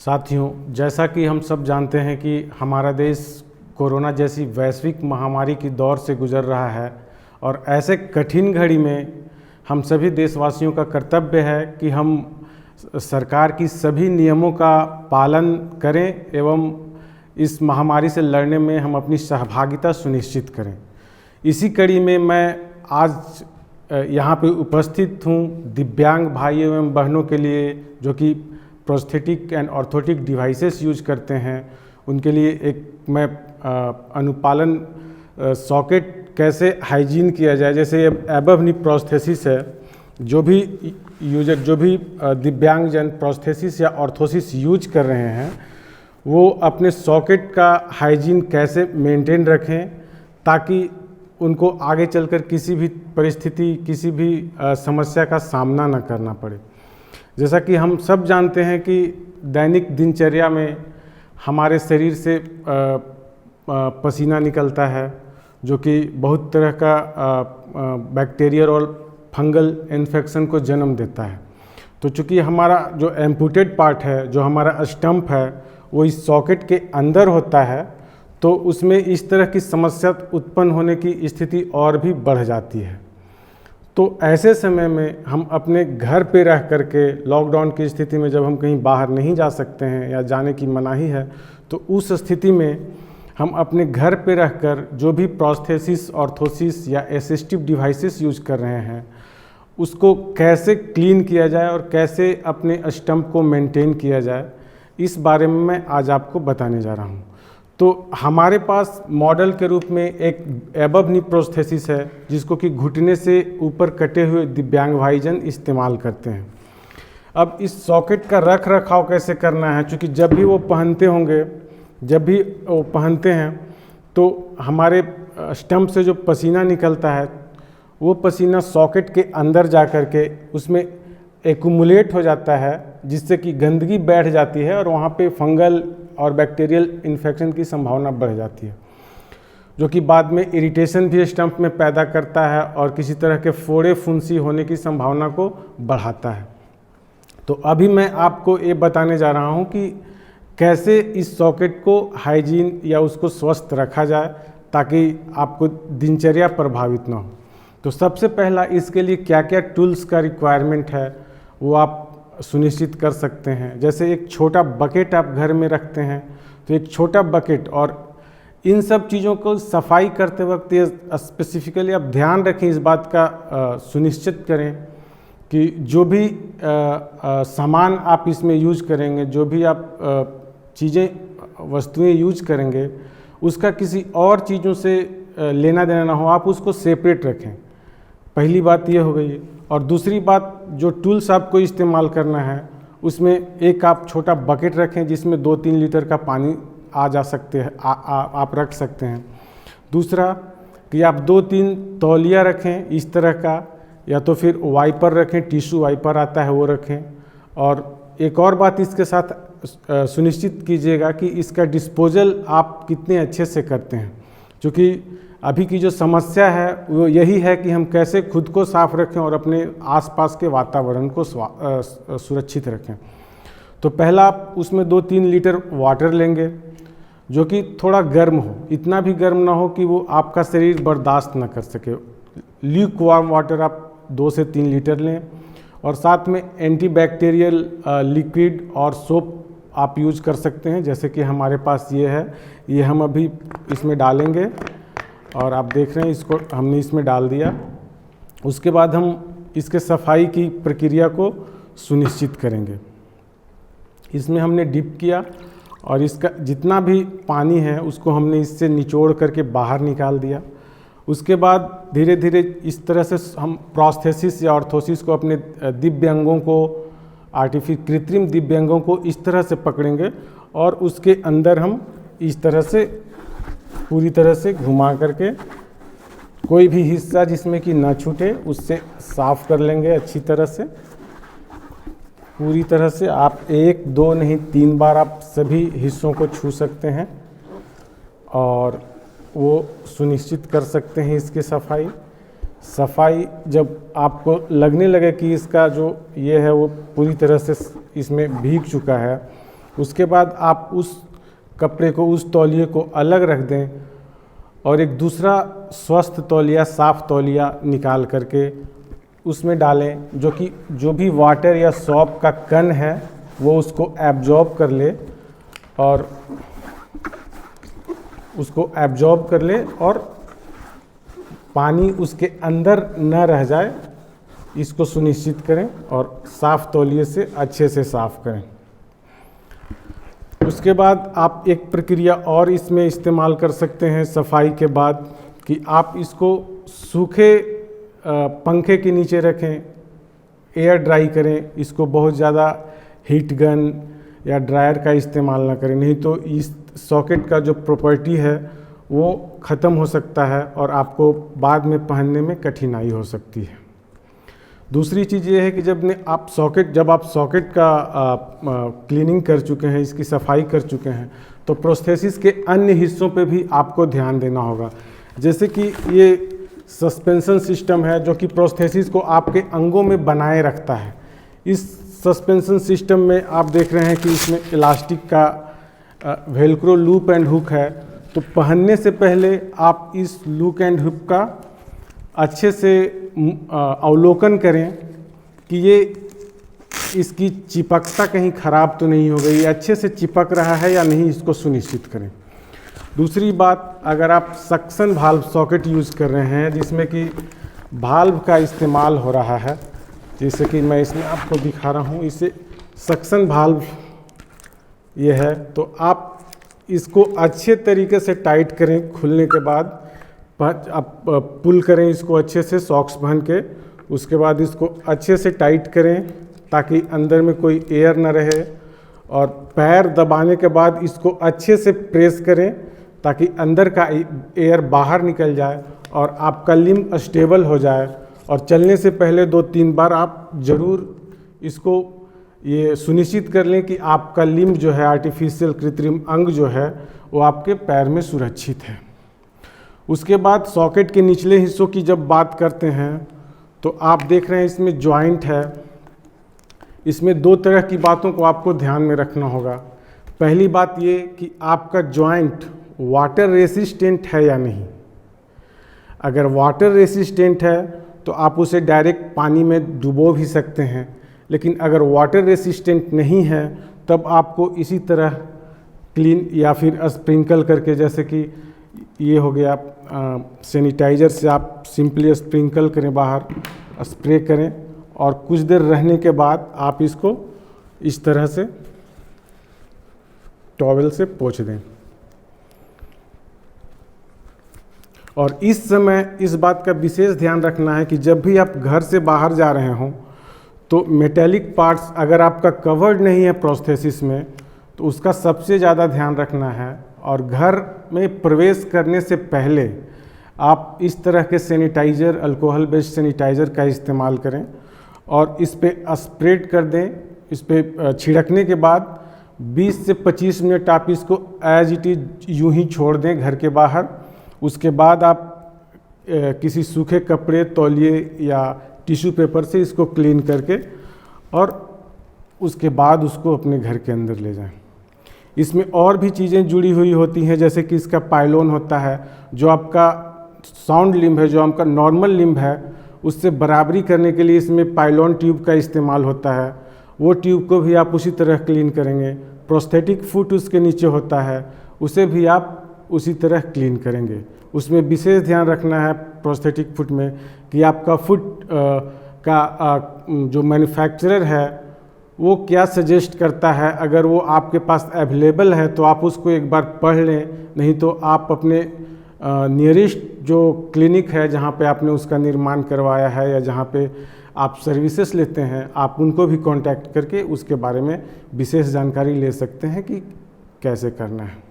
साथियों, जैसा कि हम सब जानते हैं कि हमारा देश कोरोना जैसी वैश्विक महामारी की दौर से गुजर रहा है और ऐसे कठिन घड़ी में हम सभी देशवासियों का कर्तव्य है कि हम सरकार की सभी नियमों का पालन करें एवं इस महामारी से लड़ने में हम अपनी सहभागिता सुनिश्चित करें। इसी कड़ी में मैं आज यहाँ पे उपस्थित हूँ दिव्यांग भाई एवं बहनों के लिए जो कि prosthetic and orthotic devices use करते हैं, उनके लिए एक मैं अनुपालन सॉकेट कैसे हाइजीन किया जाए। जैसे एबव नी प्रोस्थेसिस है, जो भी यूजर जो भी दिव्यांगजन प्रोस्थेसिस या ऑर्थोसिस यूज कर रहे हैं वो अपने सॉकेट का हाइजीन कैसे मेंटेन रखें ताकि उनको आगे चलकर किसी भी परिस्थिति किसी भी समस्या का सामना न करना पड़े। जैसा कि हम सब जानते हैं कि दैनिक दिनचर्या में हमारे शरीर से पसीना निकलता है जो कि बहुत तरह का बैक्टीरियल और फंगल इन्फेक्शन को जन्म देता है। तो चूँकि हमारा जो एम्पुटेड पार्ट है, जो हमारा स्टंप है, वो इस सॉकेट के अंदर होता है, तो उसमें इस तरह की समस्या उत्पन्न होने की स्थिति और भी बढ़ जाती है। तो ऐसे समय में हम अपने घर पे रह करके लॉकडाउन की स्थिति में जब हम कहीं बाहर नहीं जा सकते हैं या जाने की मनाही है, तो उस स्थिति में हम अपने घर पे रहकर जो भी प्रोस्थेसिस, ऑर्थोसिस या असिस्टिव डिवाइसेस यूज कर रहे हैं उसको कैसे क्लीन किया जाए और कैसे अपने स्टंप को मेंटेन किया जाए, इस बारे में मैं आज आपको बताने जा रहा हूँ। तो हमारे पास मॉडल के रूप में एक एबव नी प्रोस्थेसिस है जिसको कि घुटने से ऊपर कटे हुए दिव्यांग भाईजन इस्तेमाल करते हैं। अब इस सॉकेट का रख रखाव कैसे करना है, क्योंकि जब भी वो पहनते हैं तो हमारे स्टंप से जो पसीना निकलता है वो पसीना सॉकेट के अंदर जा कर के उसमें एक्यूमुलेट हो जाता है, जिससे कि गंदगी बैठ जाती है और वहाँ पे फंगल और बैक्टीरियल इन्फेक्शन की संभावना बढ़ जाती है, जो कि बाद में इरिटेशन भी स्टंप में पैदा करता है और किसी तरह के फोड़े फुंसी होने की संभावना को बढ़ाता है। तो अभी मैं आपको ये बताने जा रहा हूँ कि कैसे इस सॉकेट को हाइजीन या उसको स्वस्थ रखा जाए ताकि आपको दिनचर्या प्रभावित ना हो। तो सबसे पहला इसके लिए क्या क्या टूल्स का रिक्वायरमेंट है वो आप सुनिश्चित कर सकते हैं। जैसे एक छोटा बकेट आप घर में रखते हैं, तो एक छोटा बकेट, और इन सब चीज़ों को सफाई करते वक्त ये स्पेसिफिकली आप ध्यान रखें, इस बात का सुनिश्चित करें कि जो भी सामान आप इसमें यूज करेंगे, जो भी आप वस्तुएं यूज करेंगे, उसका किसी और चीज़ों से लेना देना ना हो, आप उसको सेपरेट रखें। पहली बात ये हो गई। और दूसरी बात, जो टूल्स आपको इस्तेमाल करना है उसमें एक आप छोटा बकेट रखें जिसमें 2-3 लीटर का पानी आ जा सकते हैं, आप रख सकते हैं। दूसरा कि आप 2-3 तौलिया रखें इस तरह का, या तो फिर वाइपर रखें, टिश्यू वाइपर आता है वो रखें। और एक और बात इसके साथ सुनिश्चित कीजिएगा कि इसका डिस्पोजल आप कितने अच्छे से करते हैं, क्योंकि अभी की जो समस्या है वो यही है कि हम कैसे खुद को साफ रखें और अपने आसपास के वातावरण को सुरक्षित रखें। तो पहला आप उसमें 2-3 लीटर वाटर लेंगे जो कि थोड़ा गर्म हो, इतना भी गर्म ना हो कि वो आपका शरीर बर्दाश्त ना कर सके। ल्यूक वार्म वाटर आप 2 से 3 लीटर लें, और साथ में एंटीबैक्टीरियल लिक्विड और सोप आप यूज कर सकते हैं, जैसे कि हमारे पास ये है, ये हम अभी इसमें डालेंगे और आप देख रहे हैं इसको हमने इसमें डाल दिया। उसके बाद हम इसके सफाई की प्रक्रिया को सुनिश्चित करेंगे। इसमें हमने डिप किया और इसका जितना भी पानी है उसको हमने इससे निचोड़ करके बाहर निकाल दिया। उसके बाद धीरे धीरे इस तरह से हम प्रोस्थेसिस या ऑर्थोसिस को अपने दिव्यांगों को कृत्रिम दिव्यांगों को इस तरह से पकड़ेंगे और उसके अंदर हम इस तरह से पूरी तरह से घुमा करके कोई भी हिस्सा जिसमें कि ना छूटे उससे साफ कर लेंगे अच्छी तरह से। पूरी तरह से आप 1-2 नहीं 3 बार आप सभी हिस्सों को छू सकते हैं और वो सुनिश्चित कर सकते हैं इसकी सफाई जब आपको लगने लगे कि इसका जो ये है वो पूरी तरह से इसमें भीग चुका है, उसके बाद आप उस कपड़े को, उस तौलिए को अलग रख दें और एक दूसरा स्वस्थ तौलिया, साफ तौलिया निकाल करके उसमें डालें, जो भी वाटर या सॉप का कण है वो उसको एब्जॉर्ब कर ले और पानी उसके अंदर न रह जाए, इसको सुनिश्चित करें और साफ तौलिए से अच्छे से साफ करें। उसके बाद आप एक प्रक्रिया और इसमें इस्तेमाल कर सकते हैं सफाई के बाद, कि आप इसको सूखे पंखे के नीचे रखें, एयर ड्राई करें, इसको बहुत ज़्यादा हीट गन या ड्रायर का इस्तेमाल ना करें, नहीं तो इस सॉकेट का जो प्रॉपर्टी है वो ख़त्म हो सकता है और आपको बाद में पहनने में कठिनाई हो सकती है। दूसरी चीज़ ये है कि जब आप सॉकेट का क्लीनिंग कर चुके हैं, इसकी सफाई कर चुके हैं, तो प्रोस्थेसिस के अन्य हिस्सों पे भी आपको ध्यान देना होगा। जैसे कि ये सस्पेंशन सिस्टम है जो कि प्रोस्थेसिस को आपके अंगों में बनाए रखता है। इस सस्पेंशन सिस्टम में आप देख रहे हैं कि इसमें इलास्टिक का वेलक्रो लूप एंड हुक है, तो पहनने से पहले आप इस लूप एंड हुक का अच्छे से अवलोकन करें कि ये इसकी चिपकता कहीं ख़राब तो नहीं हो गई, ये अच्छे से चिपक रहा है या नहीं, इसको सुनिश्चित करें। दूसरी बात, अगर आप सक्शन भाल्व सॉकेट यूज़ कर रहे हैं जिसमें कि भाल्व का इस्तेमाल हो रहा है, जैसे कि मैं इसमें आपको दिखा रहा हूँ, इसे सक्शन भाल्व ये है, तो आप इसको अच्छे तरीके से टाइट करें। खुलने के बाद आप पुल करें इसको अच्छे से सॉक्स पहन के, उसके बाद इसको अच्छे से टाइट करें ताकि अंदर में कोई एयर ना रहे, और पैर दबाने के बाद इसको अच्छे से प्रेस करें ताकि अंदर का एयर बाहर निकल जाए और आपका लिम्ब स्टेबल हो जाए। और चलने से पहले 2-3 बार आप ज़रूर इसको ये सुनिश्चित कर लें कि आपका लिम्ब जो है, आर्टिफिशियल कृत्रिम अंग जो है, वो आपके पैर में सुरक्षित है। उसके बाद सॉकेट के निचले हिस्सों की जब बात करते हैं तो आप देख रहे हैं इसमें जॉइंट है। इसमें 2 तरह की बातों को आपको ध्यान में रखना होगा। पहली बात ये कि आपका जॉइंट वाटर रेसिस्टेंट है या नहीं। अगर वाटर रेसिस्टेंट है तो आप उसे डायरेक्ट पानी में डुबो भी सकते हैं, लेकिन अगर वाटर रेसिस्टेंट नहीं है तब आपको इसी तरह क्लीन या फिर स्प्रिंकल करके, जैसे कि ये हो गया, सैनिटाइज़र से आप सिंपली स्प्रिंकल करें, बाहर स्प्रे करें और कुछ देर रहने के बाद आप इसको इस तरह से टॉवेल से पोंछ दें। और इस समय इस बात का विशेष ध्यान रखना है कि जब भी आप घर से बाहर जा रहे हों तो मेटेलिक पार्ट्स अगर आपका कवर्ड नहीं है प्रोस्थेसिस में तो उसका सबसे ज़्यादा ध्यान रखना है। और घर में प्रवेश करने से पहले आप इस तरह के सैनिटाइज़र, अल्कोहल बेस्ड सैनिटाइज़र का इस्तेमाल करें और इस पे स्प्रेड कर दें। इस पे छिड़कने के बाद 20 से 25 मिनट आप इसको एज इट इज़ यूँ ही छोड़ दें घर के बाहर। उसके बाद आप किसी सूखे कपड़े, तौलिए या टिश्यू पेपर से इसको क्लीन करके और उसके बाद उसको अपने घर के अंदर ले जाएं। इसमें और भी चीज़ें जुड़ी हुई होती हैं, जैसे कि इसका पाइलोन होता है जो आपका साउंड लिम्ब है, जो आपका नॉर्मल लिम्ब है, उससे बराबरी करने के लिए इसमें पाइलोन ट्यूब का इस्तेमाल होता है। वो ट्यूब को भी आप उसी तरह क्लीन करेंगे। प्रोस्थेटिक फुट उसके नीचे होता है, उसे भी आप उसी तरह क्लीन करेंगे। उसमें विशेष ध्यान रखना है प्रोस्थेटिक फुट में कि आपका फुट का जो मैन्युफैक्चरर है वो क्या सजेस्ट करता है। अगर वो आपके पास अवेलेबल है तो आप उसको एक बार पढ़ लें, नहीं तो आप अपने नियरेस्ट जो क्लिनिक है जहाँ पे आपने उसका निर्माण करवाया है या जहाँ पे आप सर्विसेज लेते हैं, आप उनको भी कांटेक्ट करके उसके बारे में विशेष जानकारी ले सकते हैं कि कैसे करना है।